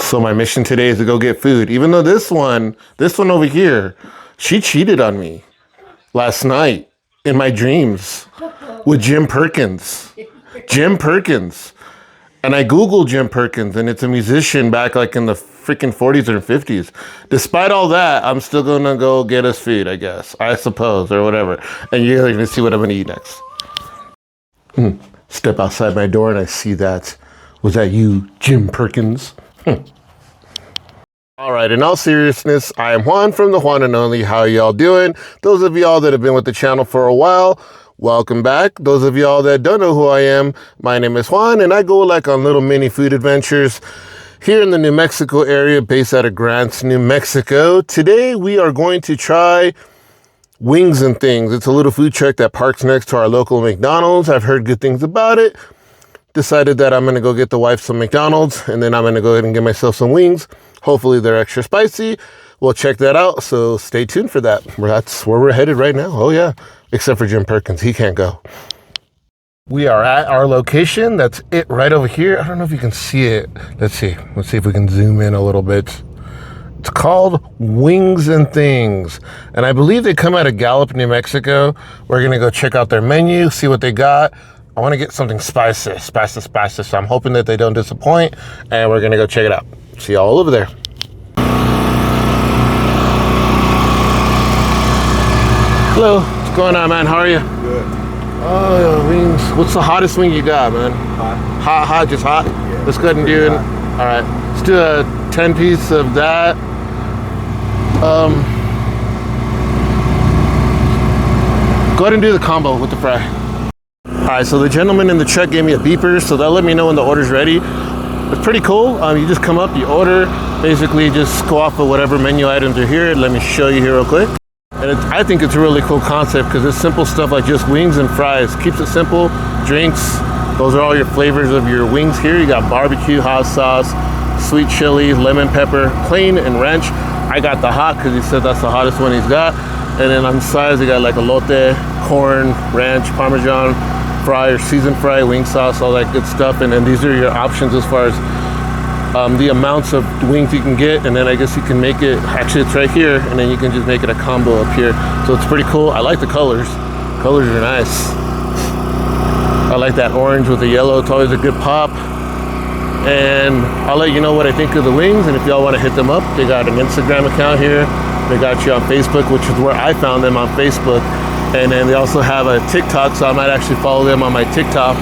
So my mission today is to go get food. Even though this one over here, she cheated on me last night in my dreams with Jim Perkins. Jim Perkins. And I Googled Jim Perkins, and it's a musician back like in the freaking 40s or 50s. Despite all that, I'm still gonna go get us food, I guess. I suppose, or whatever. And you're gonna see what I'm gonna eat next. Step outside my door and I see that. Was that you, Jim Perkins? All right, in all seriousness, I am Juan from The-Juan-and-only. How y'all doing? Those of y'all that have been with the channel for a while, welcome back. Those of y'all that don't know who I am, my name is Juan, and I go like on little mini food adventures here in the New Mexico area, based out of Grants, New Mexico. Today, we are going to try Wings and Things. It's a little food truck that parks next to our local McDonald's. I've heard good things about it. Decided that I'm going to go get the wife some McDonald's, and then I'm going to go ahead and get myself some wings. Hopefully they're extra spicy. We'll check that out, so stay tuned for that. That's where we're headed right now. Oh yeah, except for Jim Perkins. He can't go. We are at our location. That's it right over here. I don't know if you can see it. Let's see. Let's see if we can zoom in a little bit. It's called Wings and Things. And I believe they come out of Gallup, New Mexico. We're going to go check out their menu, see what they got. I want to get something spicy. So I'm hoping that they don't disappoint. And we're going to go check it out. See y'all over there. Hello. What's going on, man? How are you? Good. Oh, wings. What's the hottest wing you got, man? Hot. Hot, just hot? Yeah, let's go ahead and do it. Hot. All right. Let's do a 10-piece of that. Go ahead and do the combo with the fry. All right, so the gentleman in the truck gave me a beeper, so they'll let me know when the order's ready. It's pretty cool. You just come up, you order, basically just go off of whatever menu items are here. Let me show you here real quick. And I think it's a really cool concept because it's simple stuff like just wings and fries. Keeps it simple. Drinks, those are all your flavors of your wings here. You got barbecue, hot sauce, sweet chili, lemon pepper, plain, and ranch. I got the hot because he said that's the hottest one he's got. And then on the sides, they got like elote, corn, ranch, Parmesan, fry or seasoned fry, wing sauce, all that good stuff. And then these are your options as far as the amounts of wings you can get. And then I guess you can make it, actually it's right here, and then you can just make it a combo up here. So it's pretty cool. I like the colors. Colors are nice. I like that orange with the yellow. It's always a good pop. And I'll let you know what I think of the wings. And if y'all want to hit them up, they got an Instagram account here. They got you on Facebook, which is where I found them, on Facebook. And then they also have a TikTok, so I might actually follow them on my TikTok.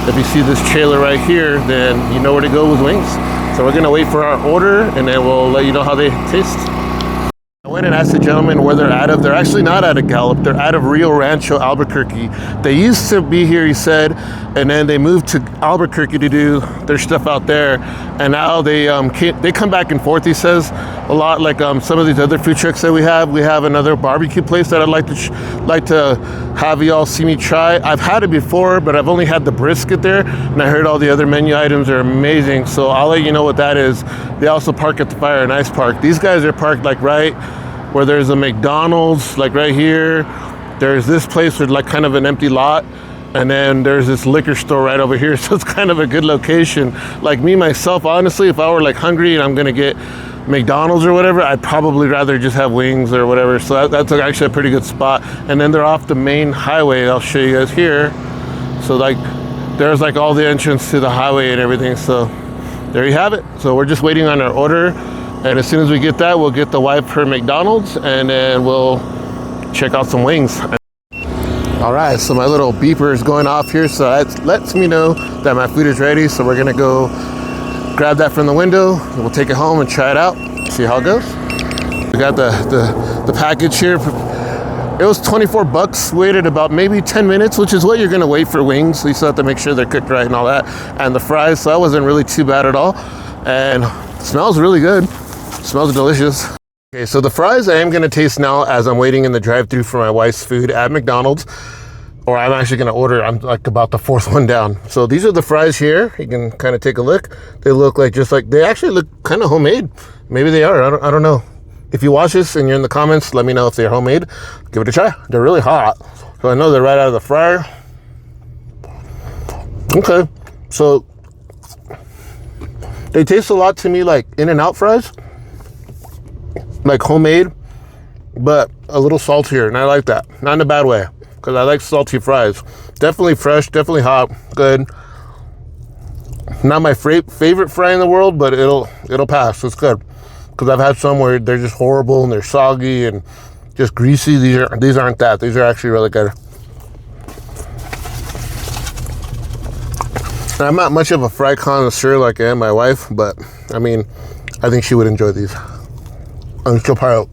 If you see this trailer right here, then you know where to go with wings. So we're gonna wait for our order, and then we'll let you know how they taste. I went and asked the gentleman where they're out of. They're actually not out of Gallup. They're out of Rio Rancho, Albuquerque. They used to be here, he said, and then they moved to Albuquerque to do their stuff out there. And now they come back and forth, he says, a lot. Like some of these other food trucks that we have. We have another barbecue place that I'd like to have y'all see me try. I've had it before, but I've only had the brisket there, and I heard all the other menu items are amazing. So I'll let you know what that is. They also park at the Fire and Ice Park. These guys are parked like right where there's a McDonald's, like right here. There's this place with like kind of an empty lot, and then there's this liquor store right over here. So it's kind of a good location. Like me, myself, honestly, if I were like hungry and I'm gonna get McDonald's or whatever, I'd probably rather just have wings or whatever. So that's actually a pretty good spot. And then they're off the main highway. I'll show you guys here. So like, there's like all the entrance to the highway and everything. So there you have it. So we're just waiting on our order. And as soon as we get that, we'll get the wife her McDonald's, and then we'll check out some wings. All right, so my little beeper is going off here, so that lets me know that my food is ready. So we're gonna go grab that from the window, and we'll take it home and try it out, see how it goes. We got the package here. It was 24 bucks, waited about maybe 10 minutes, which is what you're gonna wait for wings. So you still have to make sure they're cooked right and all that. And the fries, so that wasn't really too bad at all. And it smells really good. Smells delicious. Okay, so the fries I am gonna taste now as I'm waiting in the drive-thru for my wife's food at McDonald's, or I'm actually gonna order. I'm like about the fourth one down. So these are the fries here. You can kind of take a look. They look like they actually look kind of homemade. Maybe they are, I don't know. If you watch this and you're in the comments, let me know if they're homemade. Give it a try. They're really hot. So I know they're right out of the fryer. Okay, so They taste a lot to me like In-N-Out fries, like homemade, but a little saltier, and I like that. Not in a bad way, because I like salty fries. Definitely fresh, definitely hot, good. Not my favorite fry in the world, but it'll pass. It's good, because I've had some where they're just horrible and they're soggy and just greasy. These aren't that. These are actually really good. And I'm not much of a fry connoisseur like I am my wife, but I mean, I think she would enjoy these. And she'll probably,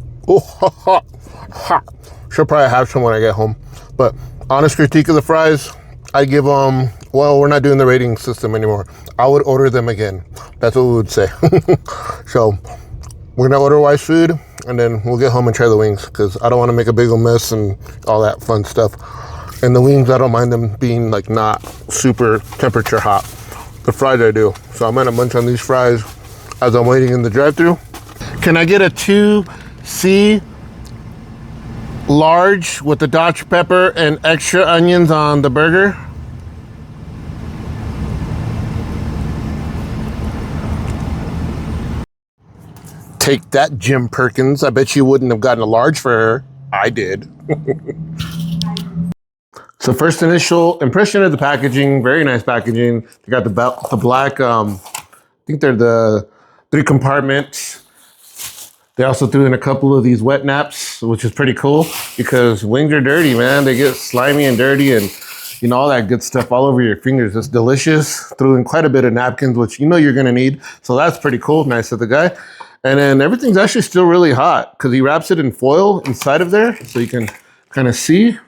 she'll probably have some when I get home. But honest critique of the fries, I give them, well, we're not doing the rating system anymore. I would order them again. That's what we would say. So we're gonna order Wise food, and then we'll get home and try the wings, because I don't want to make a big old mess and all that fun stuff. And the wings, I don't mind them being like not super temperature hot. The fries I do. So I'm gonna munch on these fries as I'm waiting in the drive-thru. Can I get a 2C large with the Dutch pepper and extra onions on the burger? Take that, Jim Perkins. I bet you wouldn't have gotten a large for her. I did. So first initial impression of the packaging, very nice packaging. They got the black, I think they're the 3 compartments. They also threw in a couple of these wet naps, which is pretty cool, because wings are dirty, man. They get slimy and dirty and, you know, all that good stuff all over your fingers. It's delicious. Threw in quite a bit of napkins, which you know you're gonna need. So that's pretty cool, nice of the guy. And then everything's actually still really hot, because he wraps it in foil inside of there, so you can kind of see.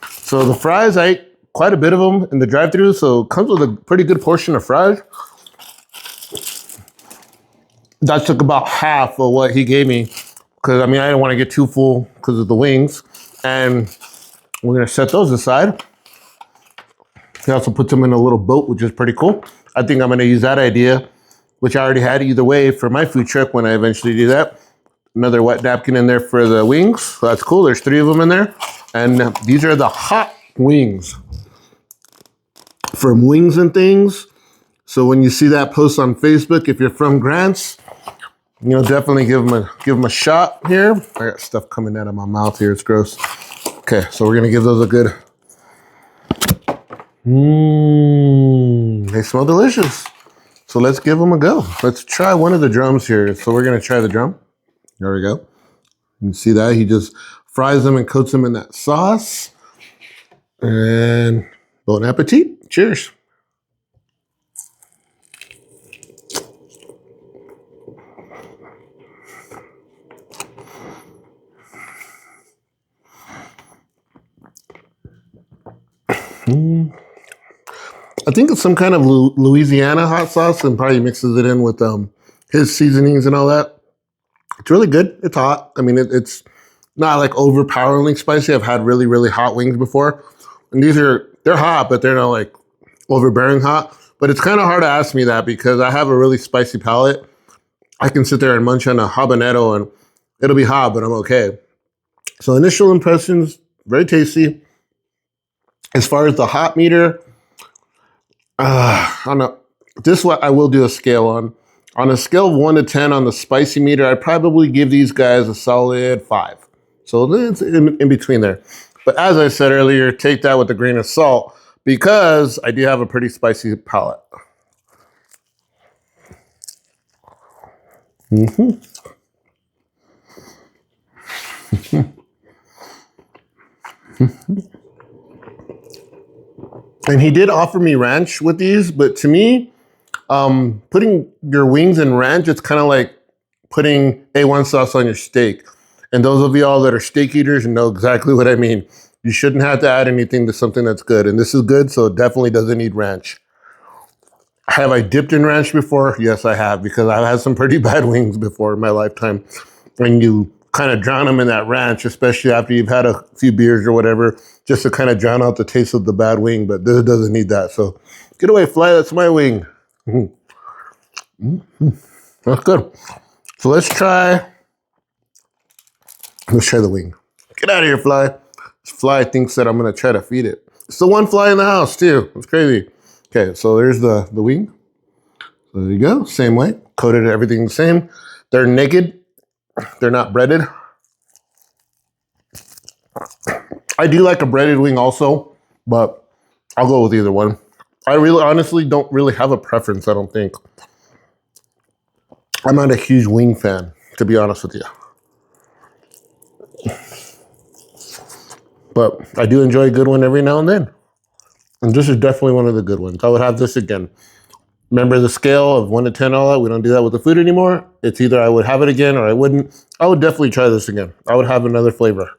So the fries, I ate quite a bit of them in the drive-thru, so it comes with a pretty good portion of fries. That took about half of what he gave me, because I mean, I didn't want to get too full because of the wings. And we're gonna set those aside. He also puts them in a little boat, which is pretty cool. I think I'm gonna use that idea, which I already had either way for my food truck when I eventually do that. Another wet napkin in there for the wings. So that's cool. There's 3 of them in there. And these are the hot wings from Wings and Things. So when you see that post on Facebook, if you're from Grants, you know, definitely give them a shot here. I got stuff coming out of my mouth here. It's gross. Okay, so we're gonna give those a good. They smell delicious. So let's give them a go. Let's try one of the drums here. So we're gonna try the drum. There we go. You can see that he just fries them and coats them in that sauce. And bon appetit. Cheers. I think it's some kind of Louisiana hot sauce, and probably mixes it in with his seasonings and all that. It's really good. It's hot. I mean, it's not like overpoweringly spicy. I've had really, really hot wings before. And they're hot, but they're not like overbearing hot. But it's kind of hard to ask me that, because I have a really spicy palate. I can sit there and munch on a habanero and it'll be hot, but I'm okay. So initial impressions, very tasty. As far as the hot meter, I don't know. This is what I will do a scale on. On a scale of 1 to 10 on the spicy meter, I'd probably give these guys a solid 5. So it's in between there. But as I said earlier, take that with a grain of salt, because I do have a pretty spicy palate. And he did offer me ranch with these, but to me, putting your wings in ranch, it's kind of like putting A1 sauce on your steak. And those of y'all that are steak eaters know exactly what I mean. You shouldn't have to add anything to something that's good. And this is good, so it definitely doesn't need ranch. Have I dipped in ranch before? Yes, I have, because I've had some pretty bad wings before in my lifetime. And you kind of drown them in that ranch, especially after you've had a few beers or whatever, just to kind of drown out the taste of the bad wing. But this doesn't need that. So get away, fly. That's my wing. That's good. So let's try the wing. Get out of here, fly. This fly thinks that I'm going to try to feed it. It's the one fly in the house, too. It's crazy. Okay, so there's the wing. There you go. Same way. Coated everything the same. They're naked. They're not breaded. I do like a breaded wing also, but I'll go with either one. I really honestly don't really have a preference, I don't think. I'm not a huge wing fan, to be honest with you. But I do enjoy a good one every now and then. And this is definitely one of the good ones. I would have this again. Remember the scale of 1 to 10, all that? We don't do that with the food anymore. It's either I would have it again or I wouldn't. I would definitely try this again. I would have another flavor.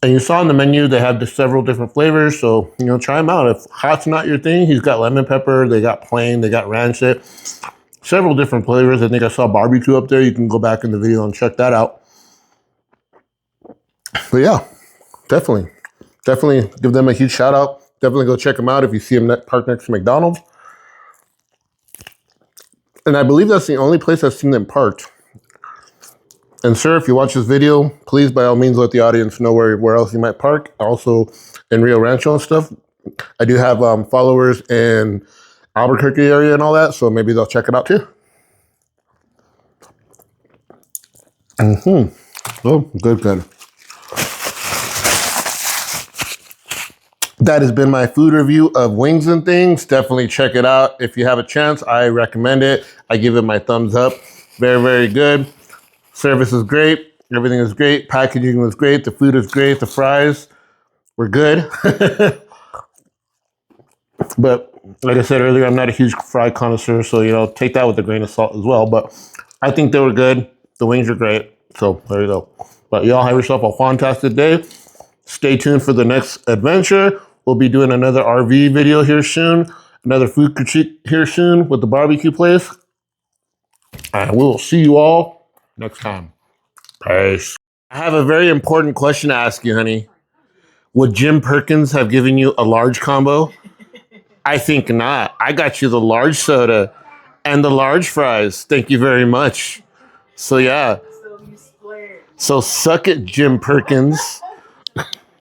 And you saw in the menu, they have several different flavors. So, try them out. If hot's not your thing, he's got lemon pepper. They got plain. They got ranch it. Several different flavors. I think I saw barbecue up there. You can go back in the video and check that out. But yeah, definitely give them a huge shout out. Definitely go check them out if you see them parked next to McDonald's. And I believe that's the only place I've seen them parked. And sir, if you watch this video, please by all means let the audience know where else you might park. Also in Rio Rancho and stuff. I do have followers in Albuquerque area and all that, so maybe they'll check it out too. Oh, good. That has been my food review of Wings and Things. Definitely check it out. If you have a chance, I recommend it. I give it my thumbs up. Very, very good. Service is great. Everything is great. Packaging was great. The food is great. The fries were good. But like I said earlier, I'm not a huge fry connoisseur, so, take that with a grain of salt as well. But I think they were good. The wings are great. So there you go. But y'all have yourself a fantastic day. Stay tuned for the next adventure. We'll be doing another RV video here soon. Another food critique here soon with the barbecue place. And we will see you all next time. Peace. I have a very important question to ask you, honey. Would Jim Perkins have given you a large combo? I think not. I got you the large soda and the large fries. Thank you very much. So yeah. So suck it, Jim Perkins.